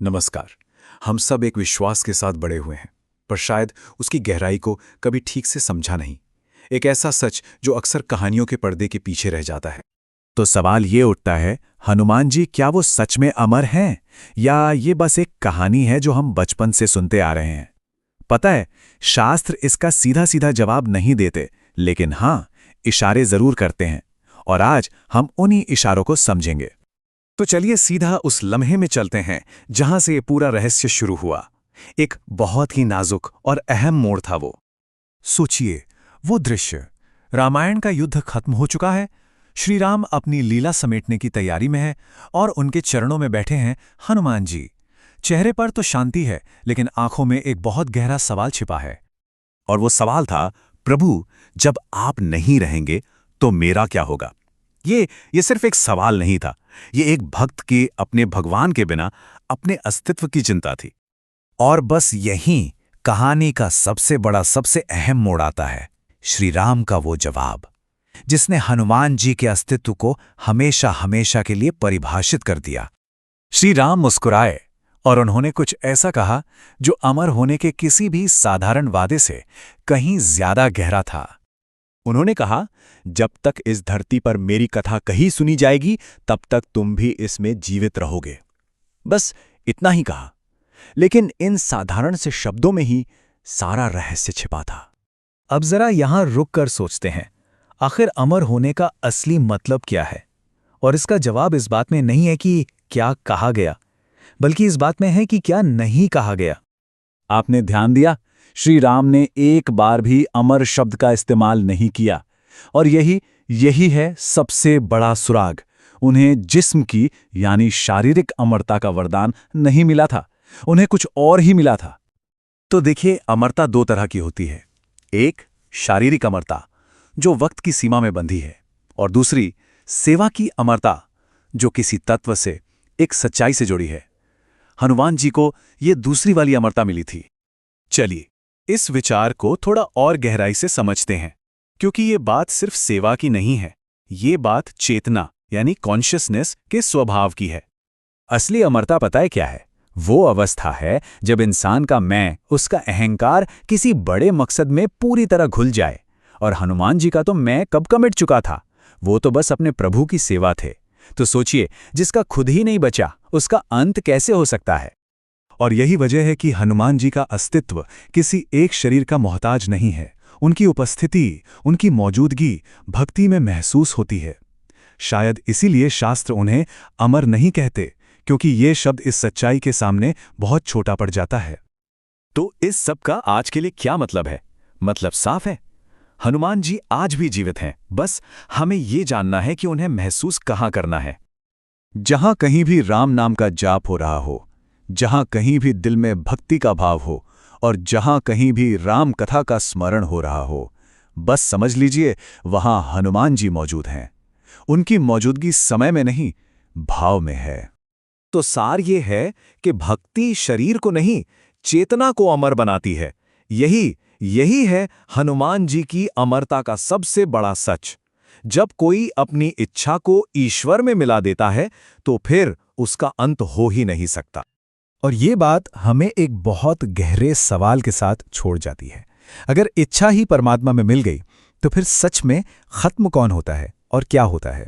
नमस्कार। हम सब एक विश्वास के साथ बड़े हुए हैं, पर शायद उसकी गहराई को कभी ठीक से समझा नहीं। एक ऐसा सच जो अक्सर कहानियों के पर्दे के पीछे रह जाता है। तो सवाल ये उठता है, हनुमान जी क्या वो सच में अमर हैं या ये बस एक कहानी है जो हम बचपन से सुनते आ रहे हैं? पता है, शास्त्र इसका सीधा सीधा जवाब नहीं देते, लेकिन हाँ, इशारे जरूर करते हैं। और आज हम उन्हीं इशारों को समझेंगे। तो चलिए सीधा उस लम्हे में चलते हैं जहां से ये पूरा रहस्य शुरू हुआ। एक बहुत ही नाजुक और अहम मोड़ था वो। सोचिए, वो दृश्य। रामायण का युद्ध खत्म हो चुका है, श्री राम अपनी लीला समेटने की तैयारी में है और उनके चरणों में बैठे हैं हनुमान जी। चेहरे पर तो शांति है, लेकिन आंखों में एक बहुत गहरा सवाल छिपा है। और वो सवाल था, प्रभु, जब आप नहीं रहेंगे तो मेरा क्या होगा? ये सिर्फ एक सवाल नहीं था, ये एक भक्त के अपने भगवान के बिना अपने अस्तित्व की चिंता थी। और बस यहीं कहानी का सबसे बड़ा, सबसे अहम मोड़ आता है। श्री राम का वो जवाब, जिसने हनुमान जी के अस्तित्व को हमेशा हमेशा के लिए परिभाषित कर दिया। श्री राम मुस्कुराए और उन्होंने कुछ ऐसा कहा जो अमर होने के किसी भी साधारण वादे से कहीं ज्यादा गहरा था। उन्होंने कहा, जब तक इस धरती पर मेरी कथा कही सुनी जाएगी, तब तक तुम भी इसमें जीवित रहोगे। बस इतना ही कहा, लेकिन इन साधारण से शब्दों में ही सारा रहस्य छिपा था। अब जरा यहां रुक कर सोचते हैं, आखिर अमर होने का असली मतलब क्या है? और इसका जवाब इस बात में नहीं है कि क्या कहा गया, बल्कि इस बात में है कि क्या नहीं कहा गया। आपने ध्यान दिया, श्री राम ने एक बार भी अमर शब्द का इस्तेमाल नहीं किया। और यही है सबसे बड़ा सुराग। उन्हें जिस्म की यानी शारीरिक अमरता का वरदान नहीं मिला था, उन्हें कुछ और ही मिला था। तो देखिए, अमरता दो तरह की होती है। एक शारीरिक अमरता, जो वक्त की सीमा में बंधी है, और दूसरी सेवा की अमरता, जो किसी तत्व से, एक सच्चाई से जुड़ी है। हनुमान जी को ये दूसरी वाली अमरता मिली थी। चलिए इस विचार को थोड़ा और गहराई से समझते हैं, क्योंकि ये बात सिर्फ सेवा की नहीं है, ये बात चेतना यानी कॉन्शियसनेस के स्वभाव की है। असली अमरता पता है क्या है? वो अवस्था है जब इंसान का मैं, उसका अहंकार किसी बड़े मकसद में पूरी तरह घुल जाए। और हनुमान जी का तो मैं कब का मिट चुका था, वो तो बस अपने प्रभु की सेवा थे। तो सोचिए, जिसका खुद ही नहीं बचा, उसका अंत कैसे हो सकता है? और यही वजह है कि हनुमान जी का अस्तित्व किसी एक शरीर का मोहताज नहीं है। उनकी उपस्थिति, उनकी मौजूदगी भक्ति में महसूस होती है। शायद इसीलिए शास्त्र उन्हें अमर नहीं कहते, क्योंकि ये शब्द इस सच्चाई के सामने बहुत छोटा पड़ जाता है। तो इस सब का आज के लिए क्या मतलब है? मतलब साफ है, हनुमान जी आज भी जीवित हैं। बस हमें ये जानना है कि उन्हें महसूस कहाँ करना है। जहां कहीं भी राम नाम का जाप हो रहा हो, जहां कहीं भी दिल में भक्ति का भाव हो, और जहां कहीं भी राम कथा का स्मरण हो रहा हो, बस समझ लीजिए वहां हनुमान जी मौजूद हैं। उनकी मौजूदगी समय में नहीं, भाव में है। तो सार ये है कि भक्ति शरीर को नहीं, चेतना को अमर बनाती है। यही है हनुमान जी की अमरता का सबसे बड़ा सच। जब कोई अपनी इच्छा को ईश्वर में मिला देता है, तो फिर उसका अंत हो ही नहीं सकता। और ये बात हमें एक बहुत गहरे सवाल के साथ छोड़ जाती है। अगर इच्छा ही परमात्मा में मिल गई, तो फिर सच में खत्म कौन होता है और क्या होता है?